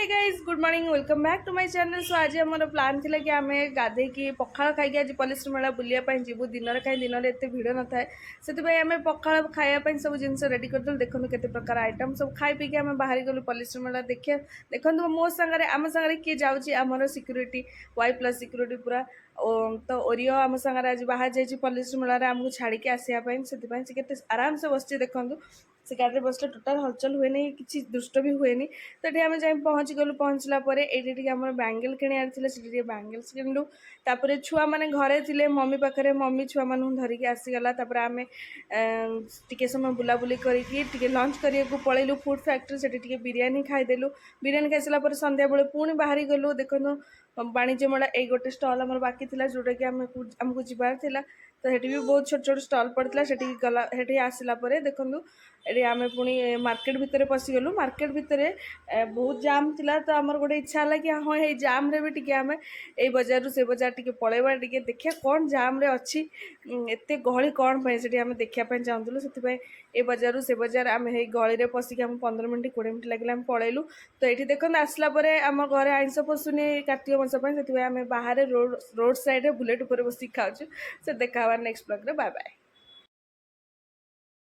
Hey guys good morning welcome back to my channel. So आज हमारा plan थिला कि आम गाधे की पखाड़ खाई आज पल्लीश्री मेला बुलाया जीवु दिन में कहीं दिन में एत भिड़ न थाए से आम पखाड़ खायापी सब जिन रेडी करदेलु। देखो केते प्रकार आइटम सब खाई पीके आम बाहरी गलु पल्लीश्री मेला देखिए। देखो मो सांगे आम सांगे किए जाऊँगी आमर सिक्यूरीटी वाई प्लस सिक्यूरीटी पूरा तो ओरियो आम सांगे आज बाहर जाइए पल्लीश्री मेला आमको छाड़ी आसापी से आराम से बस देखूँ से गाड़ी बसले टोटाल हलचल हुए नहीं किसी दुष्ट भी हुए नहीं। तो ये आम जाए पहुँची गलु पहुँचला ये आम बैंगल कि बैंगल्स किणलु। तापर छुआ मैंने घरे थे मम्मी पाखे मम्मी छुआ मान धरिकी आसीगला। आम टे समय बुलाबुली करके लंच करने को पलैलु फूड फैक्ट्री से बिरियानी खाईदेलु। बिरियानी खाई सारा संध्या बेले पुणी बाहरी गलु। देखो वाणिज्य मेला एक गोटे स्टल आम बाकी था जोटा कि आमको जबार था। तो ये भी बहुत छोट छोट स्टल पड़ता से गला से आसला देखूँ ये आम पुणी मार्केट भितर पशिगलु। मार्केट भितर बहुत जाम थिला तो आमर गोटे इच्छा है कि हाँ ये जाम रे भी टिके आम ए बजार से बजार टिके पलैबा टिके देखिया कौन जाम रे अच्छी एते गहली कौन पे से आम देखा चाहूँ से ए बजार से बजार आम हे गली में पशिक आम 15 मिनट 20 मिनट लगे आम पलैलु। तो ये देखते आसला आम घर आइंस पशुनी कार्तिक मास से आम बाहर रोड साइड बुलेट उपर बस खाऊँ। से देखा नेक्स्ट ब्लॉग रे बाय बाय।